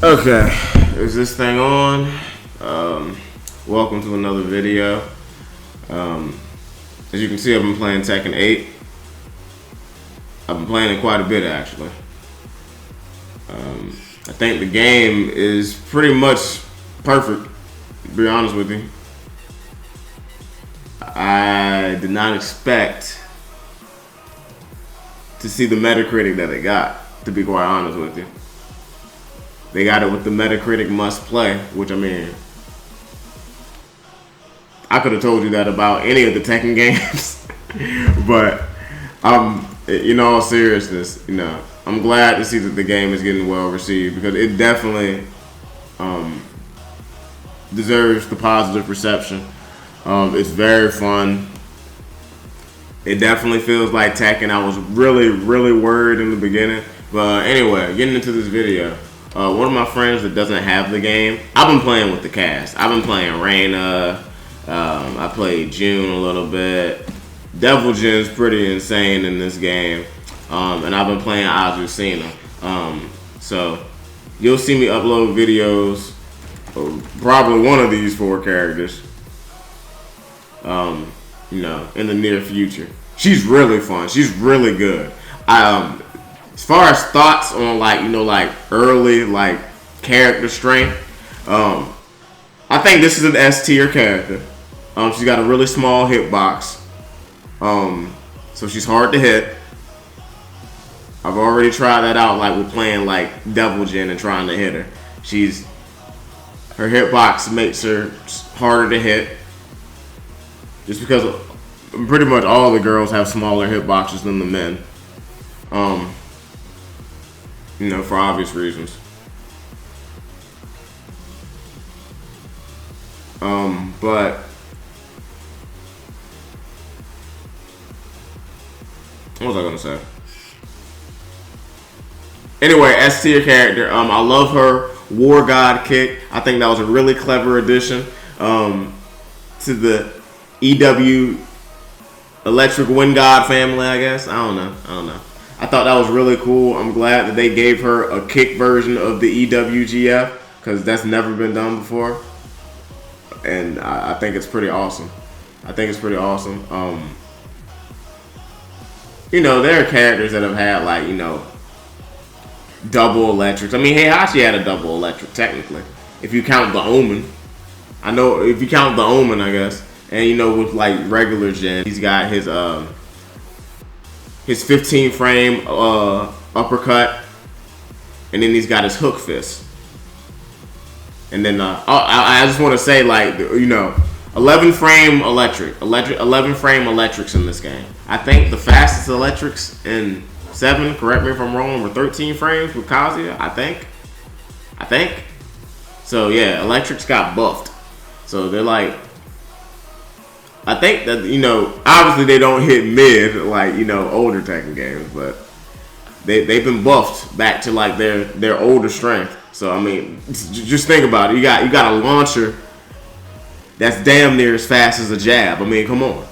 Okay, is this thing on? Welcome to another video. As you can see, I've been playing Tekken 8. I've been playing it quite a bit, actually. I think the game is pretty much perfect, to be honest with you. I did not expect to see the Metacritic that it got, to be quite honest with you. They got it with the Metacritic must play, which I mean, I could have told you that about any of the Tekken games. But in all seriousness, I'm glad to see that the game is getting well received, because it definitely deserves the positive reception. It's very fun. It definitely feels like Tekken. I was really worried in the beginning, but anyway, getting into this video. One of my friends that doesn't have the game, I've been playing with the cast. I've been playing Reina. I played June a little bit. Devil Jin's pretty insane in this game. And I've been playing Azucena. So you'll see me upload videos of probably one of these four characters. In the near future. She's really fun. She's really good. As far as thoughts on early character strength, I think this is an S tier character. She's got a really small hitbox, so she's hard to hit. I've already tried that out, with playing Devil Jin and trying to hit her. Her hitbox makes her harder to hit, just because pretty much all the girls have smaller hitboxes than the men. For obvious reasons. But what was I gonna say? Anyway, S tier character. I love her War God kick. I think that was a really clever addition to the EW Electric Wind God family, I guess. I don't know. I thought that was really cool. I'm glad that they gave her a kick version of the EWGF, because that's never been done before. And I think it's pretty awesome. There are characters that have had double electrics. I mean, Heihachi had a double electric technically, if you count the Omen. I know if you count the Omen, I guess. And with regular Jin, he's got his 15 frame uppercut, and then he's got his hook fist. And then I just want to say 11 frame 11 frame electrics in this game. I think the fastest electrics in 7, correct me if I'm wrong, were 13 frames with Kazuya. I think. So yeah, electrics got buffed. So they're I think that, obviously they don't hit mid older Tekken games, but they've been buffed back to their older strength. So I mean, just think about it. You got a launcher that's damn near as fast as a jab. I mean, come on.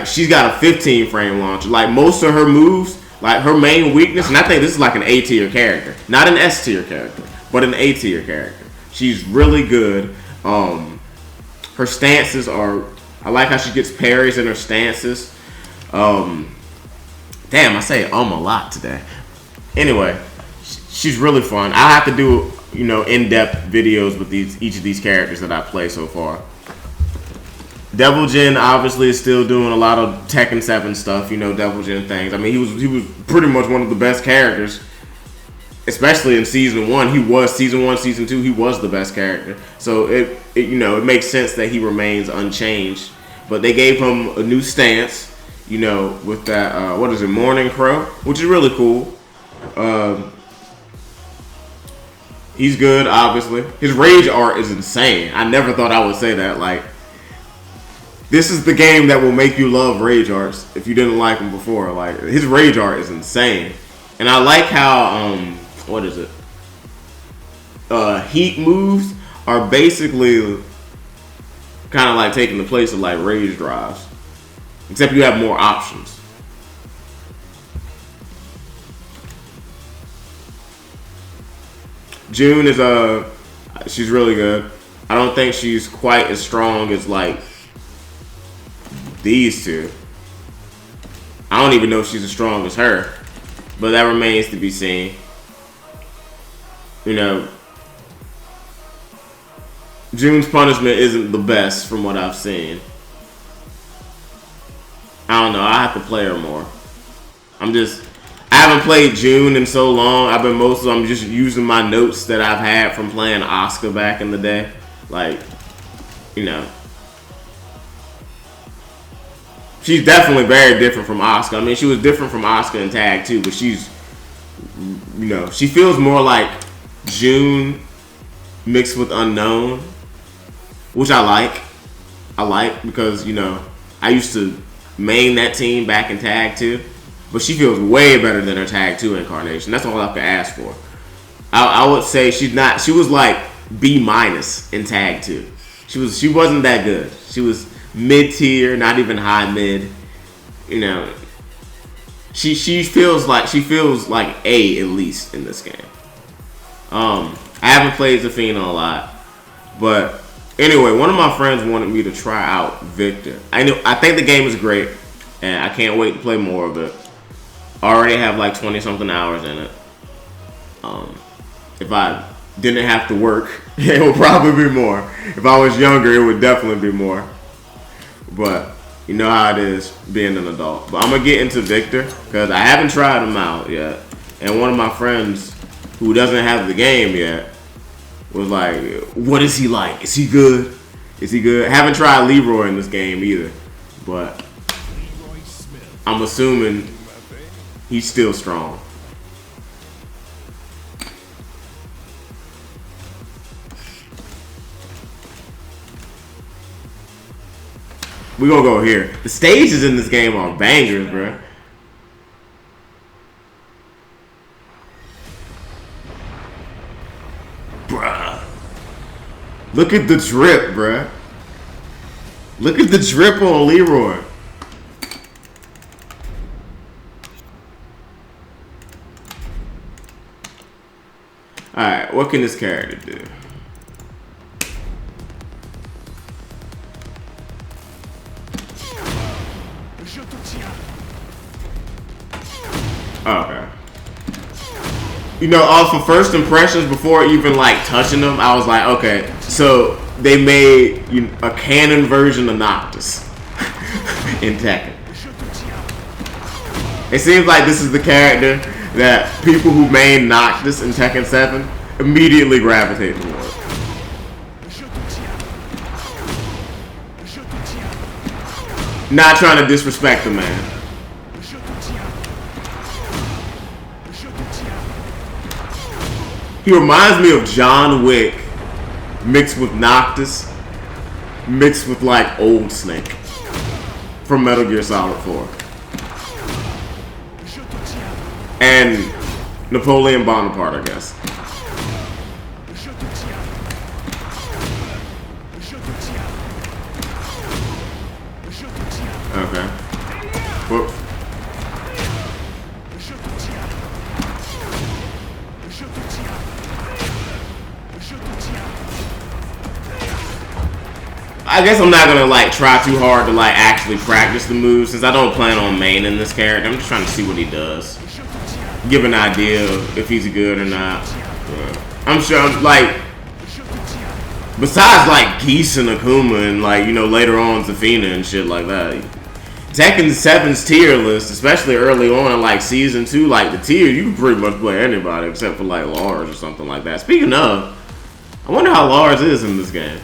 She's got a 15 frame launcher. Most of her moves, her main weakness, and I think this is an A tier character, not an S tier character, but an A tier character. She's really good. Her stances are. I like how she gets parries in her stances. Damn, I say a lot today. Anyway, she's really fun. I have to do in-depth videos with each of these characters that I play so far. Devil Jin obviously is still doing a lot of Tekken 7 stuff. Devil Jin things. I mean, he was pretty much one of the best characters, especially in season 1. He was season 1, season 2. He was the best character. So it makes sense that he remains unchanged. But they gave him a new stance, with that Morning Crow, which is really cool. He's good, obviously. His rage art is insane. I never thought I would say that. This is the game that will make you love rage arts if you didn't like him before. His rage art is insane. And I like how heat moves are basically kind of taking the place of rage drives, except you have more options. June is she's really good. I don't think she's quite as strong as like these two. I don't even know if she's as strong as her, but that remains to be seen. You know, June's punishment isn't the best from what I've seen. I don't know. I have to play her more. I haven't played June in so long. I'm just using my notes that I've had from playing Asuka back in the day. Like, you know, she's definitely very different from Asuka. I mean, she was different from Asuka in tag too, but she's, you know, she feels more like June mixed with Unknown, which I like. I like because, you know, I used to main that team back in tag too. But she feels way better than her tag 2 incarnation. That's all I could ask for. I would say she was like B- in tag 2. She wasn't that good. She was mid tier, not even high mid. You know, she feels like A at least in this game. I haven't played Zafina a lot, but anyway, one of my friends wanted me to try out Victor. I think the game is great, and I can't wait to play more of it. I already have like 20-something hours in it. If I didn't have to work, it would probably be more. If I was younger, it would definitely be more. But you know how it is being an adult. But I'm going to get into Victor because I haven't tried him out yet. And one of my friends who doesn't have the game yet was like, what is he like? Is he good? Is he good? I haven't tried Leroy in this game either. But I'm assuming he's still strong. We're gonna go here. The stages in this game are bangers, bro. Bruh. Look at the drip, bruh. Look at the drip on Leroy. Alright, what can this character do? Okay. You know, off of first impressions, before even like touching them, I was like, okay, so they made a canon version of Noctis in Tekken. It seems like this is the character that people who main Noctis in Tekken 7 immediately gravitate towards. Not trying to disrespect the man. He reminds me of John Wick mixed with Noctis, mixed with like Old Snake from Metal Gear Solid 4. And Napoleon Bonaparte, I guess. Okay. Whoop. I guess I'm not gonna like try too hard to like actually practice the moves since I don't plan on maining this character. I'm just trying to see what he does. Give an idea of if he's good or not. I'm sure, like, besides like Geese and Akuma and like, you know, later on Zafina and shit like that. Tekken 7's tier list, especially early on in like season 2, like the tier, you can pretty much play anybody except for like Lars or something like that. Speaking of, I wonder how Lars is in this game.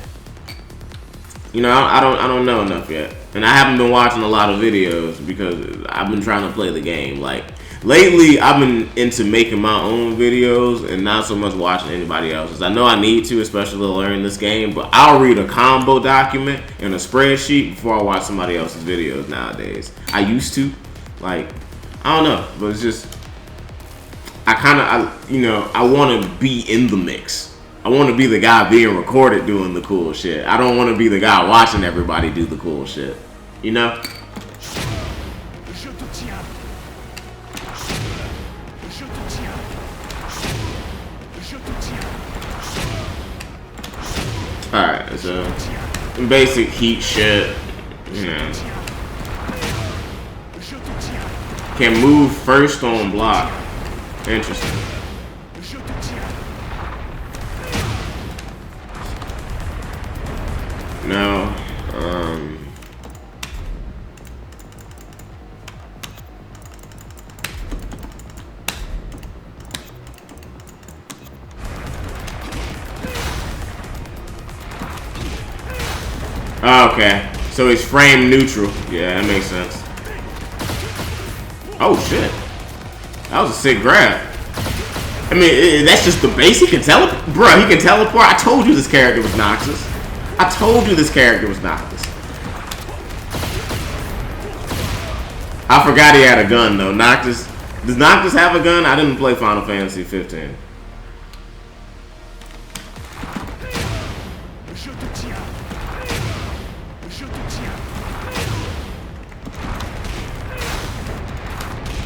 You know, I don't know enough yet, and I haven't been watching a lot of videos because I've been trying to play the game. Like lately, I've been into making my own videos and not so much watching anybody else's. I know I need to, especially to learn this game, but I'll read a combo document in a spreadsheet before I watch somebody else's videos nowadays. I used to, like, I don't know, but it's just I want to be in the mix. I want to be the guy being recorded doing the cool shit. I don't want to be the guy watching everybody do the cool shit. You know? Alright, so basic heat shit. Yeah. Can move first on block. Interesting. Now, okay, so he's frame neutral. Yeah, that makes sense. Oh shit, that was a sick grab. I mean, that's just the base. He can teleport, bro. He can teleport. I told you this character was Noxus. I told you this character was Noxus. I forgot he had a gun though. Noxus. Does Noxus have a gun? I didn't play Final Fantasy 15.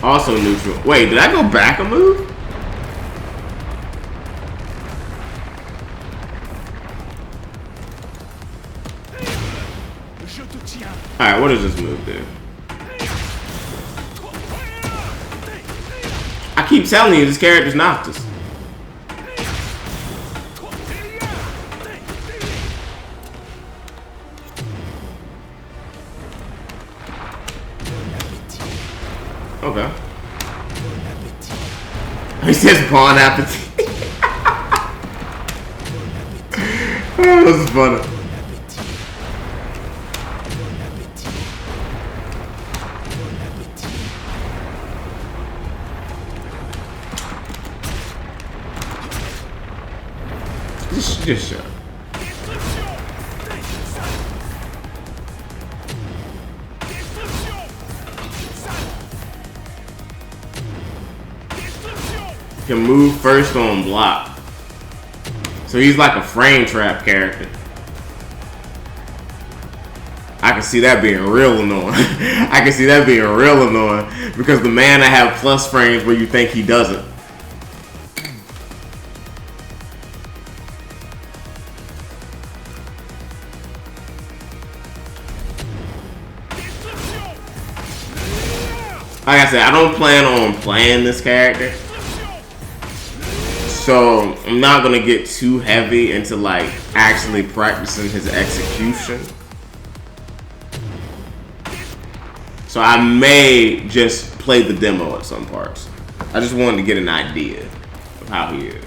Also neutral. Wait, did I go back a move? Alright, what does this move do? I keep telling you, this character's Noctis. Okay. He says bon appetit. Oh, this is funny. Just shut up. Can move first on block. So he's like a frame trap character. I can see that being real annoying. I can see that being real annoying because the man that have plus frames where you think he doesn't. Like I said, I don't plan on playing this character, so I'm not gonna get too heavy into like actually practicing his execution. So I may just play the demo at some parts. I just wanted to get an idea of how he is.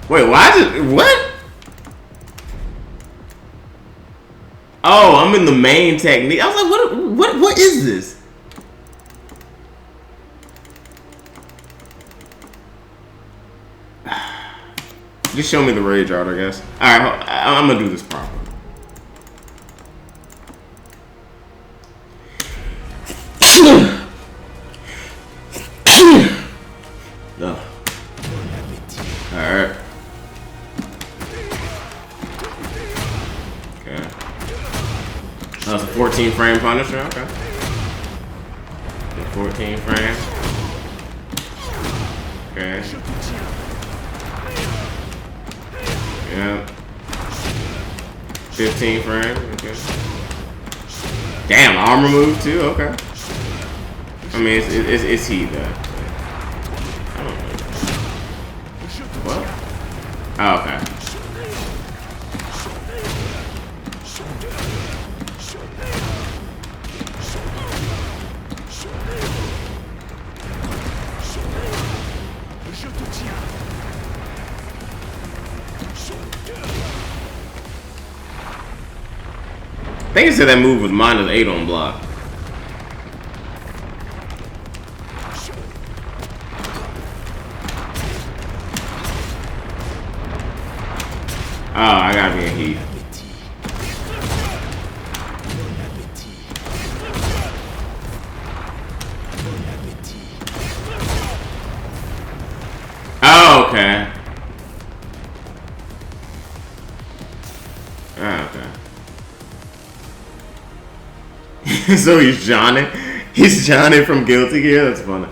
Wait, why is it? What? Oh, I'm in the main technique. I was like, what is this? Just show me the rage art, I guess. Alright, I'm gonna do this properly. No. Alright. Okay. That's a 14 frame Punisher, okay. 14 frames. Okay. Yeah. 15 frames, okay. Damn, armor move too, okay. I mean, it's heat though. I don't know. What? Oh, okay. I think it said that move was -8 on block. Oh, I gotta be in heat. Oh, okay. Oh, okay. So he's Johnny. He's Johnny from Guilty Gear. That's funny.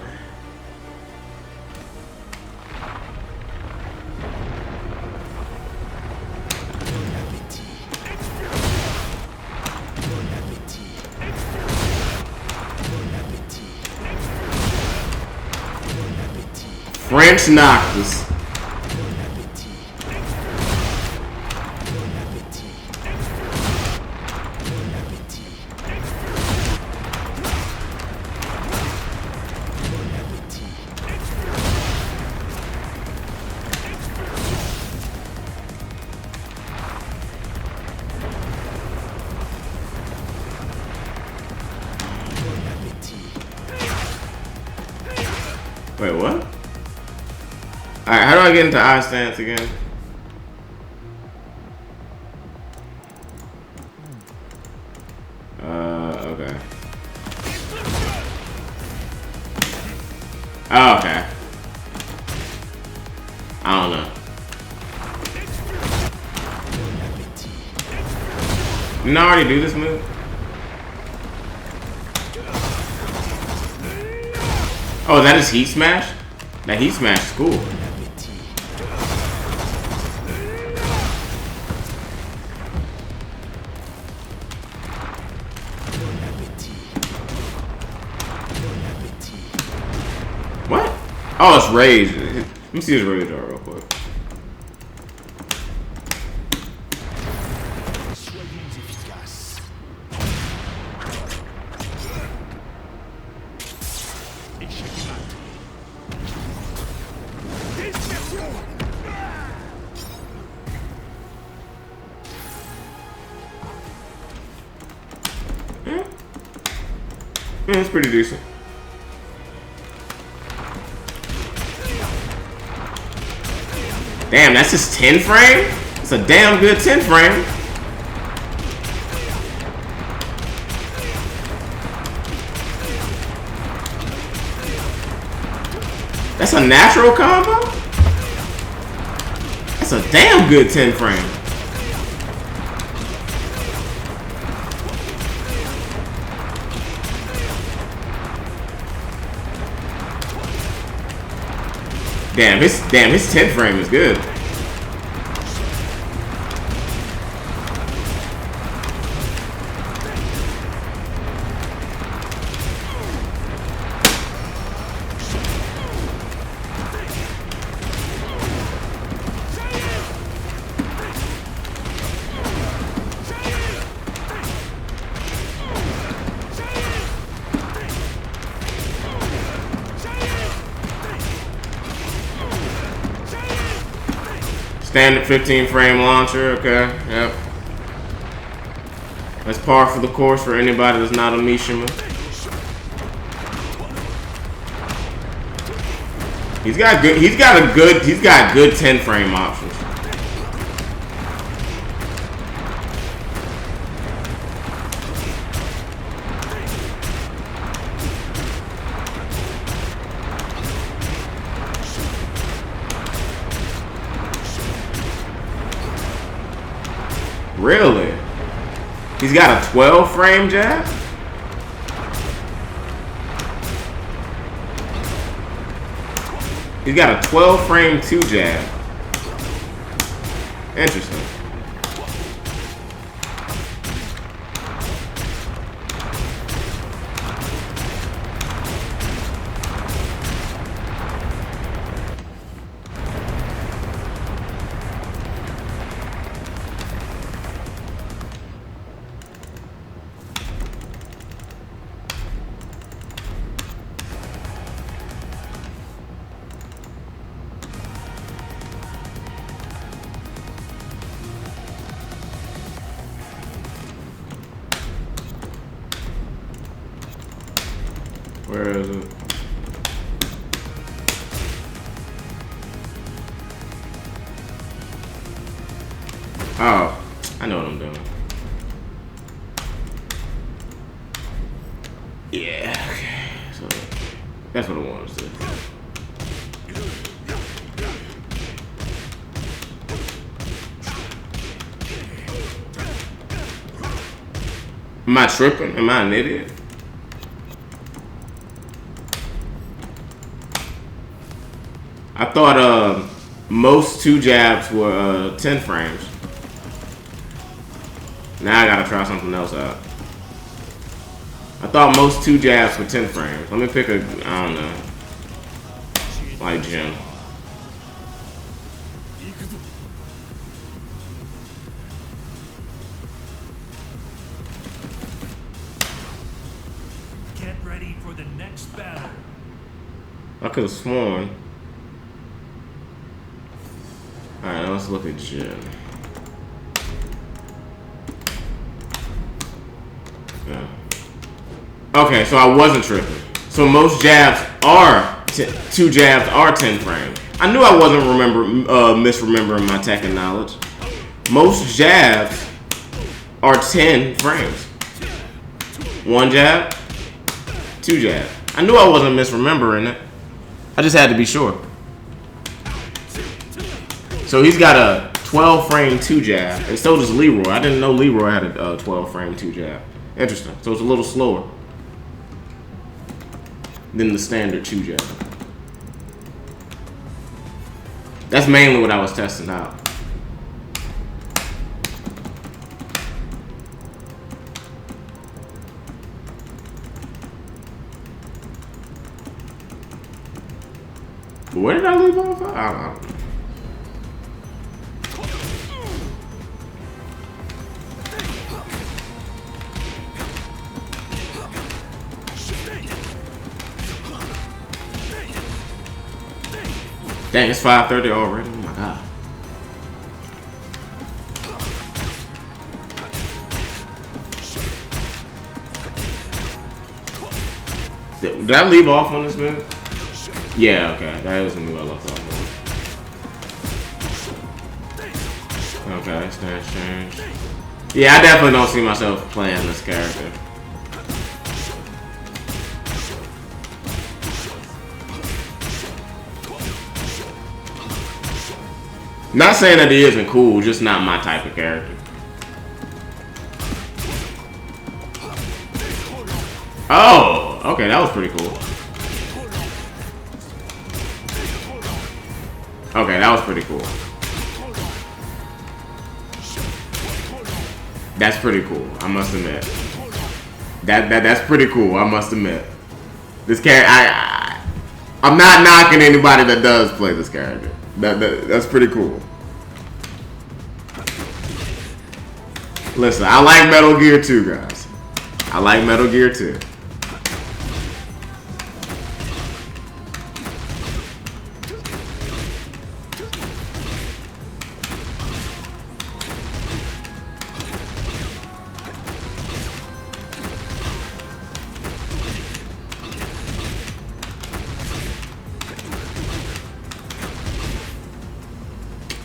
French Noctis. Wait, what? Alright, how do I get into eye stance again? Okay. Oh, okay. I don't know. Didn't I already do this move? Oh, that is Heat Smash? That Heat Smash is cool. What? Oh, it's Rage. Let me see his Rage art real quick. Yeah, it's pretty decent. Damn, that's just 10 frame? It's a damn good 10 frame. That's a natural combo? That's a damn good 10 frame. Damn, his 10 frame is good. Standard 15 frame launcher, okay, yep. That's par for the course for anybody that's not a Mishima. He's got good 10 frame options. Really? He's got a 12 frame jab? He's got a 12 frame 2 jab. Interesting. Where is it? Oh, I know what I'm doing. Yeah, okay. So that's what I wanted to do. Am I tripping? Am I an idiot? I thought most 2 jabs were 10 frames. Now I gotta try something else out. I thought most 2 jabs were 10 frames. Let me pick a, I don't know, like Jim. Get ready for the next battle. I could have sworn. Alright, let's look at Jim. Yeah. Okay, so I wasn't tripping. So most jabs are 2 jabs are 10 frames. I knew I wasn't misremembering my Tekken knowledge. Most jabs are 10 frames. 1 jab, 2 jabs. I knew I wasn't misremembering it. I just had to be sure. So he's got a 12 frame 2 jab, and so does Leroy. I didn't know Leroy had a 12 frame 2 jab. Interesting. So it's a little slower than the standard 2 jab. That's mainly what I was testing out. But where did I leave off? I don't know. Dang, it's 5:30 already. Oh my god. Did I leave off on this move? Yeah, okay. That is the move I left off on. Okay, stance change. Yeah, I definitely don't see myself playing this character. Not saying that he isn't cool, just not my type of character. Oh, okay, that was pretty cool. Okay, that was pretty cool. That's pretty cool, I must admit. That's pretty cool, I must admit. This character, I'm not knocking anybody that does play this character. That's pretty cool. Listen, I like Metal Gear 2, guys. I like Metal Gear 2.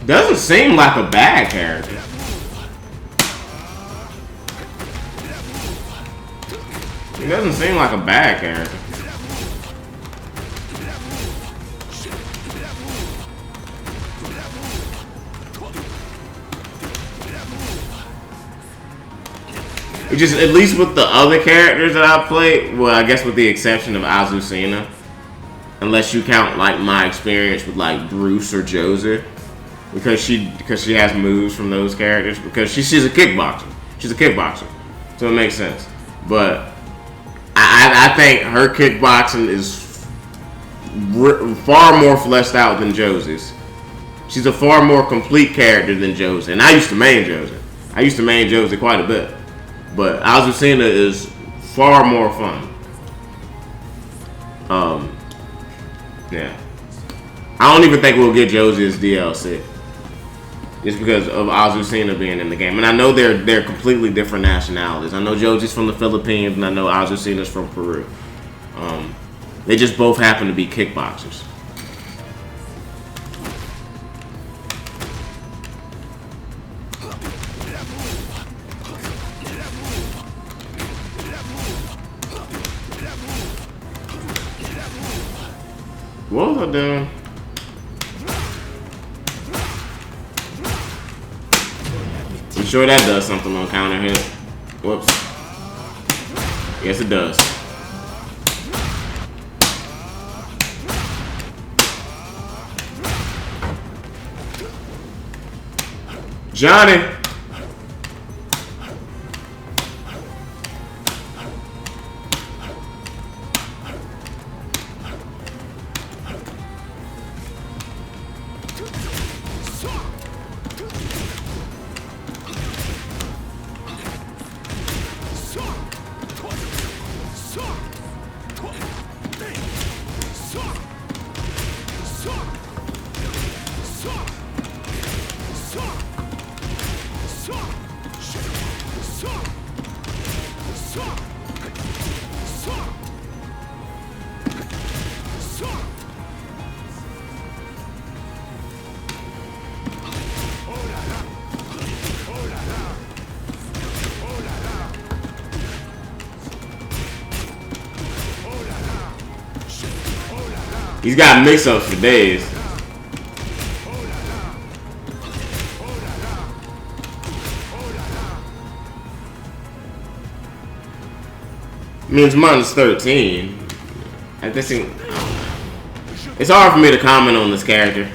Doesn't seem like a bad character. He doesn't seem like a bad character. It just, at least with the other characters that I've played, well, I guess with the exception of Azucena, unless you count like my experience with like Bruce or Joser. Because she has moves from those characters. Because she's a kickboxer. She's a kickboxer. So it makes sense. But I think her kickboxing is far more fleshed out than Josie's. She's a far more complete character than Josie. And I used to main Josie. I used to main Josie quite a bit. But Azucena is far more fun. Yeah. I don't even think we'll get Josie as DLC. Just because of Azucena being in the game. And I know they're completely different nationalities. I know Josie's from the Philippines and I know Azucena's from Peru. They just both happen to be kickboxers. What was I doing? I'm sure that does something on counter hit. Whoops. Yes, it does. Johnny. He's got mix-ups for days. Means mine's 13. I guess it's hard for me to comment on this character,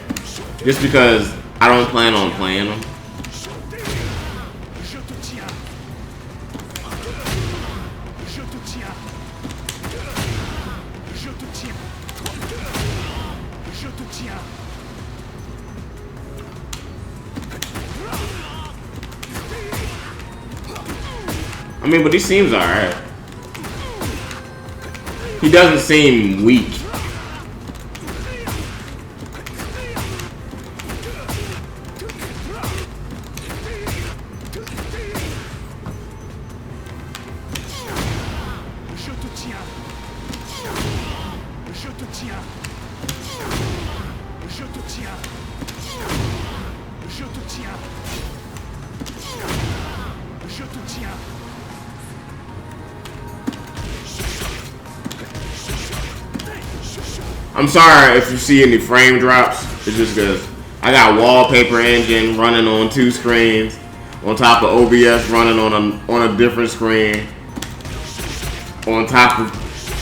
just because I don't plan on playing him. I mean, but he seems alright. He doesn't seem weak. I'm sorry if you see any frame drops. It's just because I got Wallpaper Engine running on 2 screens, on top of OBS running on a different screen, on top of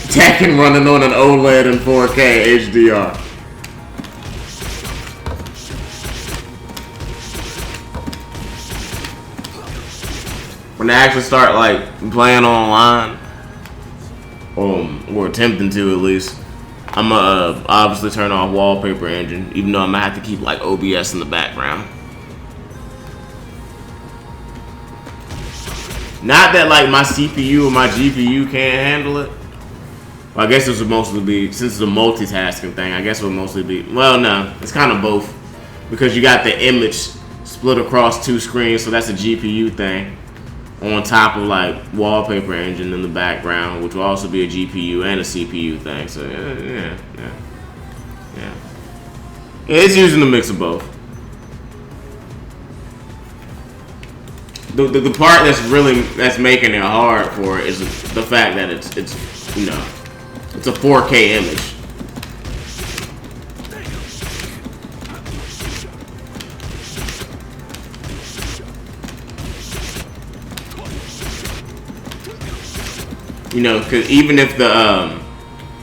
Tekken running on an OLED and 4K HDR. When I actually start like playing online, or attempting to at least, I'm gonna obviously turn off Wallpaper Engine, even though I'm gonna have to keep like OBS in the background. Not that like my CPU or my GPU can't handle it. Well, I guess this would mostly be, since it's a multitasking thing, I guess it would mostly be, well, no, it's kind of both. Because you got the image split across 2 screens, so that's a GPU thing. On top of like Wallpaper Engine in the background, which will also be a GPU and a CPU thing. So yeah. It's using a mix of both. The part that's making it hard for it is the fact that it's it's a 4K image. Because even if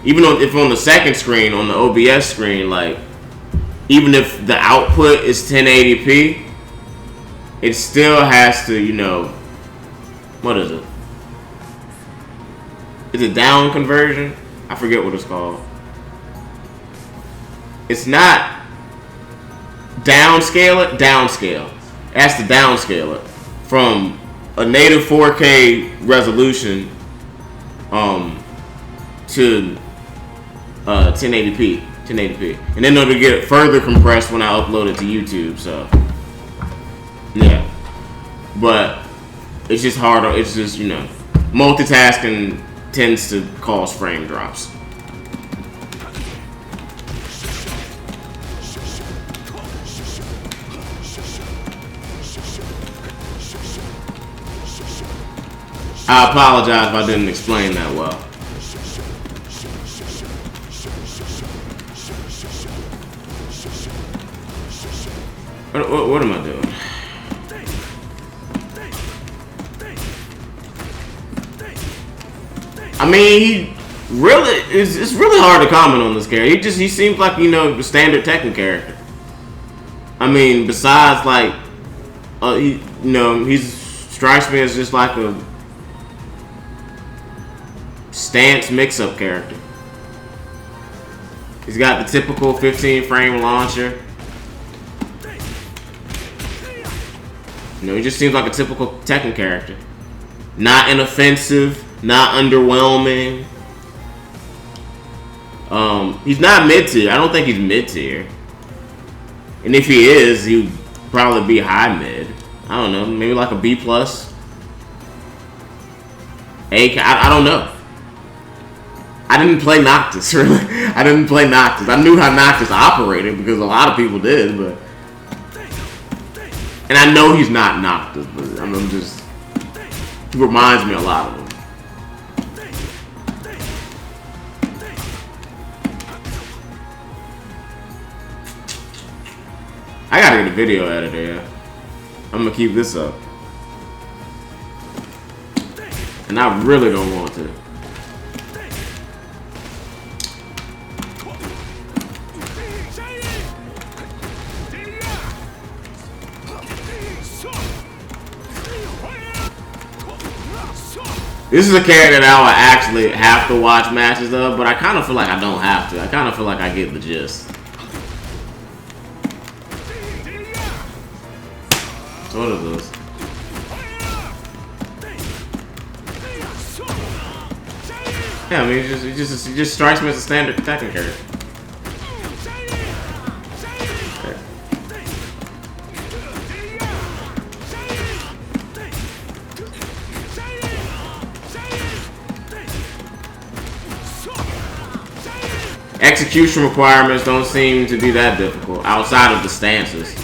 if on the second screen, on the OBS screen, like, even if the output is 1080p, it still has to, what is it? Is it down conversion? I forget what it's called. It's not downscale it, downscale. It has to downscale it from a native 4K resolution to 1080p, and then it'll get further compressed when I upload it to YouTube. So yeah, but it's just harder. It's just multitasking tends to cause frame drops. I apologize if I didn't explain that well. What am I doing? I mean, it's really hard to comment on this character. He seems like the standard Tekken character. I mean, besides like he strikes me as just like a stance mix-up character. He's got the typical 15 frame launcher. He just seems like a typical Tekken character. Not inoffensive, not underwhelming. He's not mid-tier. I don't think he's mid-tier. And if he is, he would probably be high mid. I don't know, maybe like a B+. I don't know. I didn't play Noctis, really. I didn't play Noctis. I knew how Noctis operated because a lot of people did, but... And I know he's not Noctis, but I'm just... He reminds me a lot of him. I gotta get a video editor, yeah. I'm gonna keep this up. And I really don't want to. This is a character that I would actually have to watch matches of, but I kind of feel like I don't have to. I kind of feel like I get the gist. So what is this? Yeah, I mean, he just strikes me as a standard Tekken character. Execution requirements don't seem to be that difficult outside of the stances.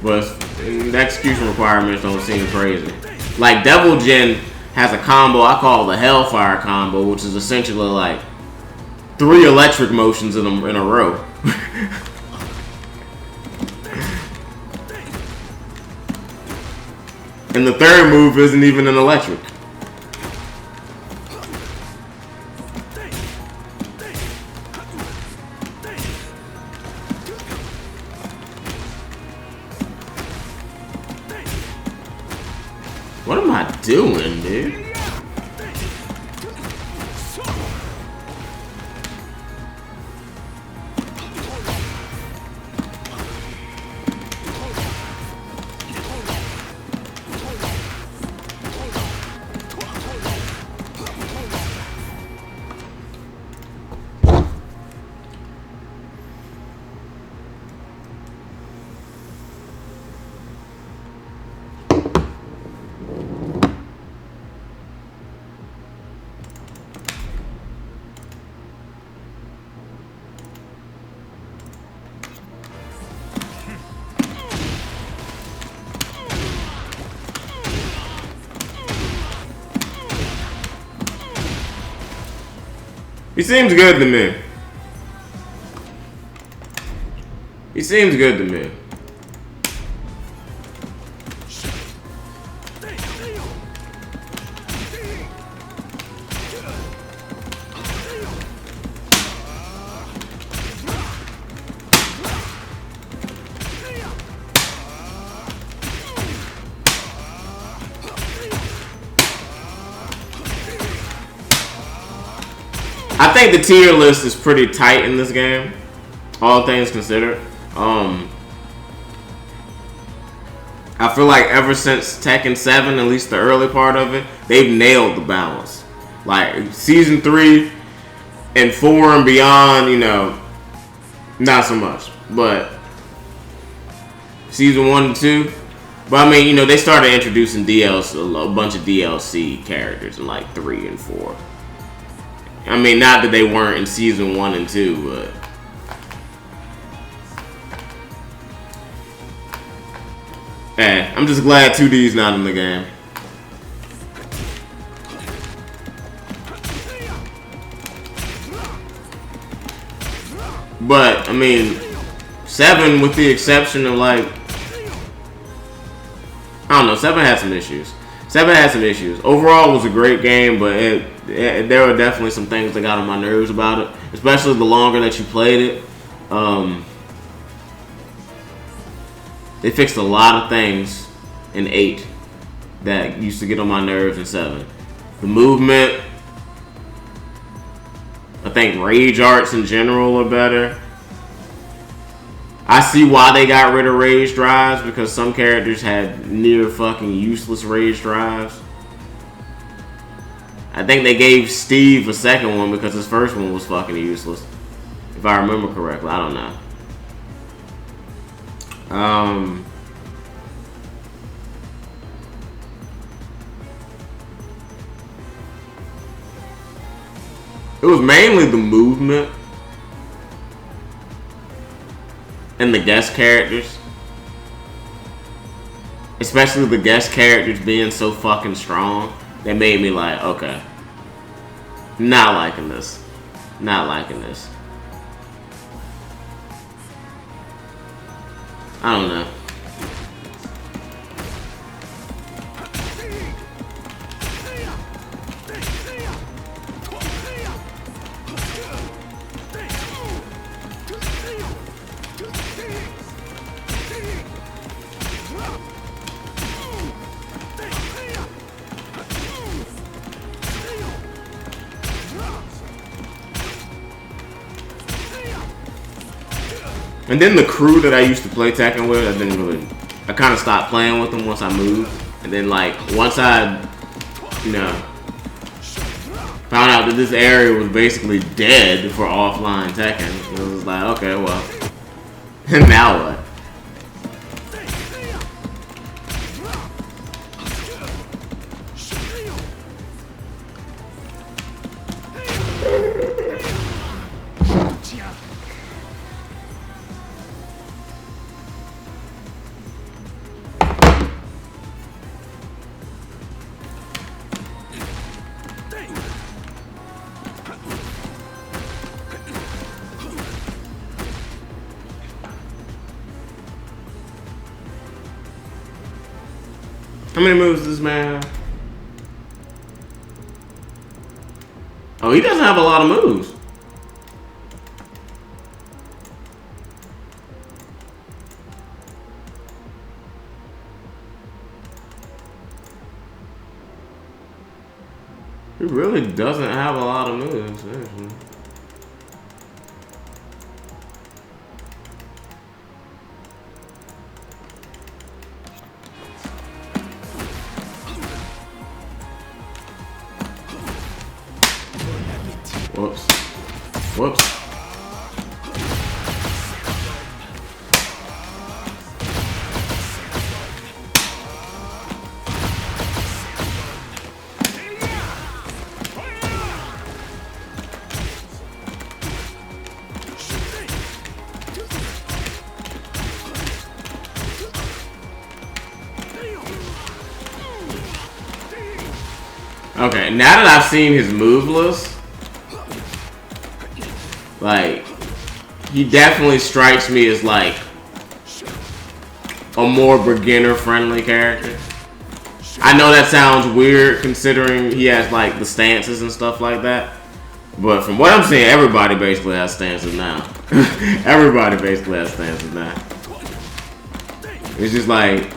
But the execution requirements don't seem crazy. Like Devil Jin has a combo I call the Hellfire combo, which is essentially like 3 electric motions in a row. And the third move isn't even an electric. What am I doing, dude? He seems good to me. He seems good to me. I think the tier list is pretty tight in this game, all things considered. I feel like ever since Tekken 7, at least the early part of it, they've nailed the balance. Like Season 3 and 4 and beyond, you know, not so much. But Season 1 and 2, but I mean, you know, they started introducing DLC, a bunch of DLC characters in like 3 and 4. I mean, not that they weren't in Season 1 and 2, but... I'm just glad 2D's not in the game. But, I mean, 7, with the exception of, like... I don't know, 7 had some issues. 7 had some issues. Overall, it was a great game, but there were definitely some things that got on my nerves about it. Especially the longer that you played it. They fixed a lot of things in 8 that used to get on my nerves in 7. The movement, I think rage arts in general are better. I see why they got rid of rage drives, because some characters had near fucking useless rage drives. I think they gave Steve a second one because his first one was fucking useless. If I remember correctly, I don't know. It was mainly the movement and the guest characters. Especially the guest characters being so fucking strong. That made me like, okay. Not liking this. Not liking this. I don't know. And then the crew that I used to play Tekken with, I kind of stopped playing with them once I moved. And then like, once I, found out that this area was basically dead for offline Tekken, it was like, okay, well, now what? How many moves does this man have? Oh, he doesn't have a lot of moves. He really doesn't have a lot of moves, actually. Whoops. Whoops. Okay, now that I've seen his move list, like, he definitely strikes me as like a more beginner-friendly character. I know that sounds weird considering he has like the stances and stuff like that, but from what I'm seeing, everybody basically has stances now. Everybody basically has stances now. It's just like,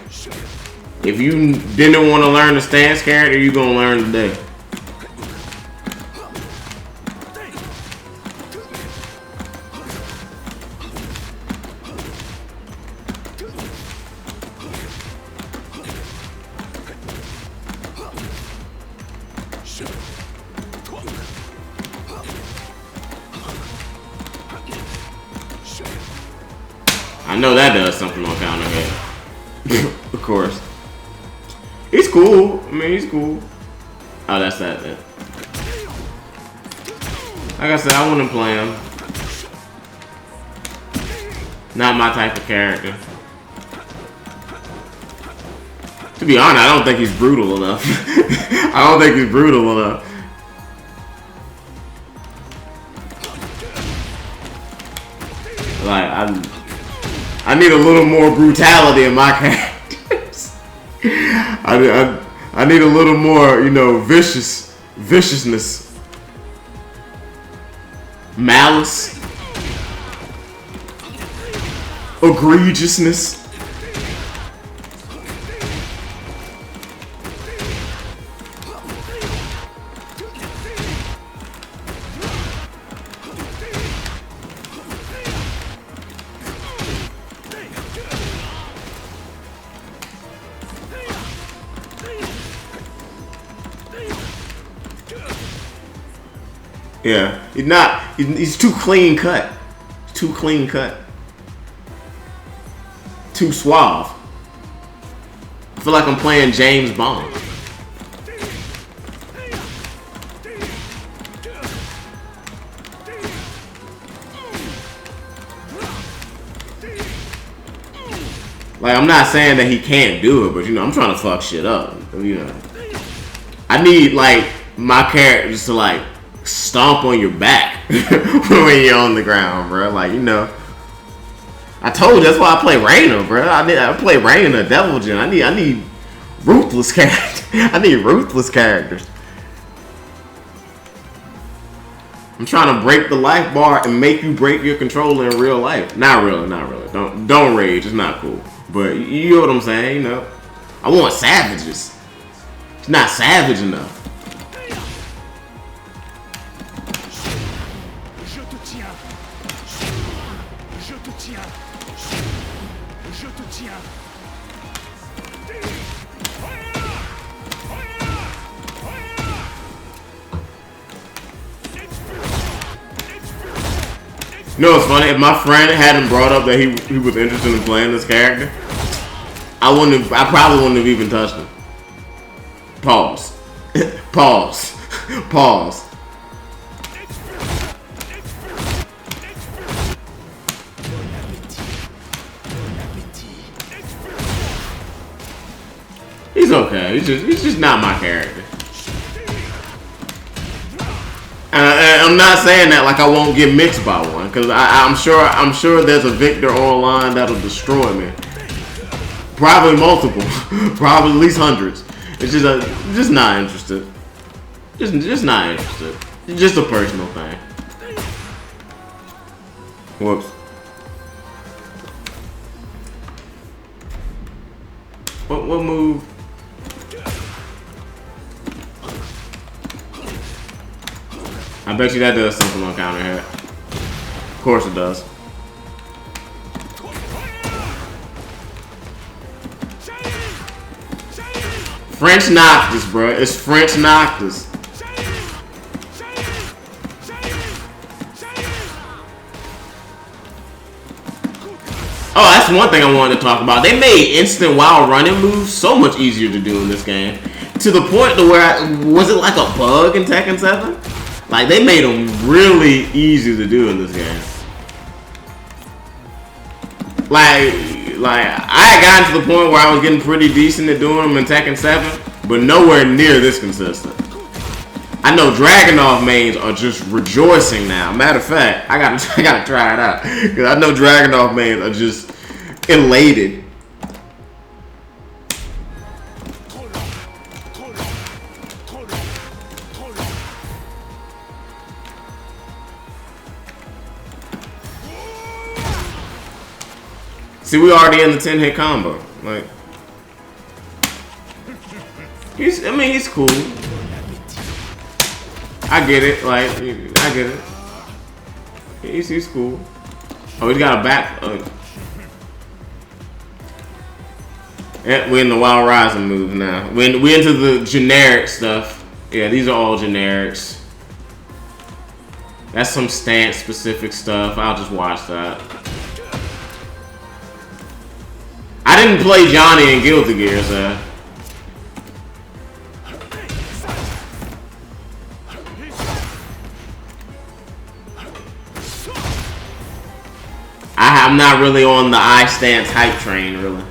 if you didn't want to learn the stance character, you're gonna learn today. I know that does something on counter hit. Of course. He's cool. I mean, he's cool. Oh, that's that then. Like I said, I wouldn't play him. Not my type of character. To be honest, I don't think he's brutal enough. I don't think he's brutal enough. Like, I need a little more brutality in my characters. I need a little more, you know, viciousness, malice, egregiousness. Yeah, he's not. He's too clean cut. Too clean cut. Too suave. I feel like I'm playing James Bond. Like, I'm not saying that he can't do it, but you know, I'm trying to fuck shit up. You know, I need like my characters to like stomp on your back when you're on the ground, bro. Like, you know, I told you that's why I play Reina, bro. I play Reina, Devil Jin. I need ruthless characters. I need ruthless characters. I'm trying to break the life bar and make you break your controller in real life. Not really, not really. Don't rage. It's not cool. But you know what I'm saying, you know. I want savages. It's not savage enough. You know what's funny? If my friend hadn't brought up that he was interested in playing this character, I probably wouldn't have even touched him. Pause. Pause. Pause. He's okay. He's just not my character. I'm not saying that like I won't get mixed by one, because I'm sure there's a Victor online that'll destroy me. Probably multiple, probably at least hundreds. It's just not interested. Just not interested. It's just a personal thing. Whoops. What move? I bet you that does something on counter hit. Of course it does. French Noctis, bro. It's French Noctis. Oh, that's one thing I wanted to talk about. They made instant wild running moves so much easier to do in this game. To the point to where, was it like a bug in Tekken 7? Like, they made them really easy to do in this game. Like I had gotten to the point where I was getting pretty decent at doing them in Tekken 7, but nowhere near this consistent. I know Dragunov mains are just rejoicing now. Matter of fact, I gotta try it out, because I know Dragunov mains are just elated. See, we already in the 10-hit combo. Like, he's cool. I get it. Like, I get it. He's cool. Oh, he's got a back. Yeah, we're in the Wild Rising move now. We're into the generic stuff. Yeah, these are all generics. That's some stance specific stuff. I'll just watch that. I didn't play Johnny in Guilty Gear, so. I'm not really on the I stance hype train, really.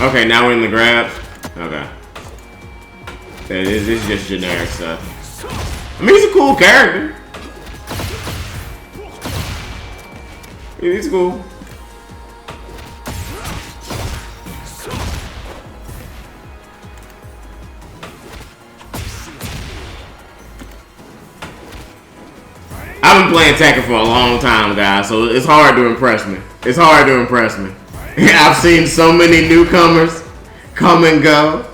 Okay, now we're in the grab. Okay. This is just generic stuff. I mean, he's a cool character. He's cool. I've been playing Tekken for a long time, guys, so it's hard to impress me. It's hard to impress me. I've seen so many newcomers come and go.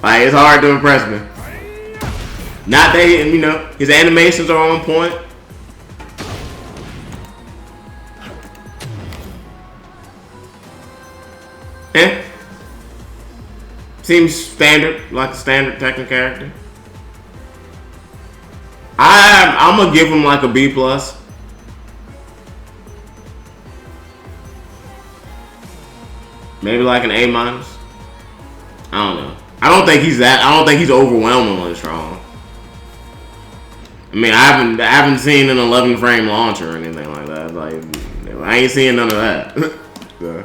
Like, it's hard to impress me. Not that, you know, his animations are on point. Eh. Seems standard, like a standard Tekken character. I'm gonna give him like a B plus. Maybe like an A minus. I don't know. I don't think he's overwhelmingly strong. I mean, I haven't seen an 11 frame launch or anything like that. Like, I ain't seeing none of that. So,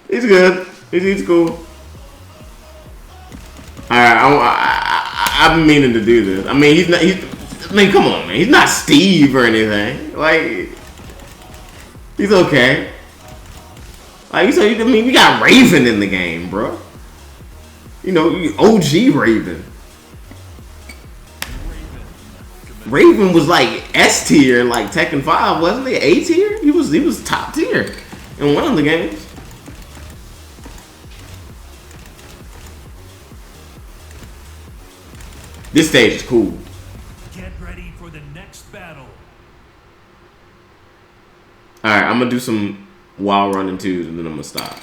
he's good. He's cool. I've been meaning to do this. I mean, come on, man. He's not Steve or anything. Like, he's okay. Like, I mean, we got Raven in the game, bro. You know, OG Raven. Raven was like S tier, like Tekken 5, wasn't he? A tier? He was top tier in one of the games. This stage is cool. Get ready for the next battle. Alright, I'm gonna do some wild running twos and then I'm gonna stop.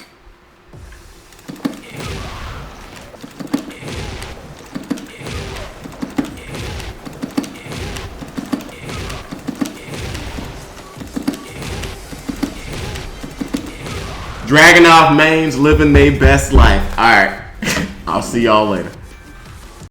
Dragunov mains living their best life. Alright. I'll see y'all later.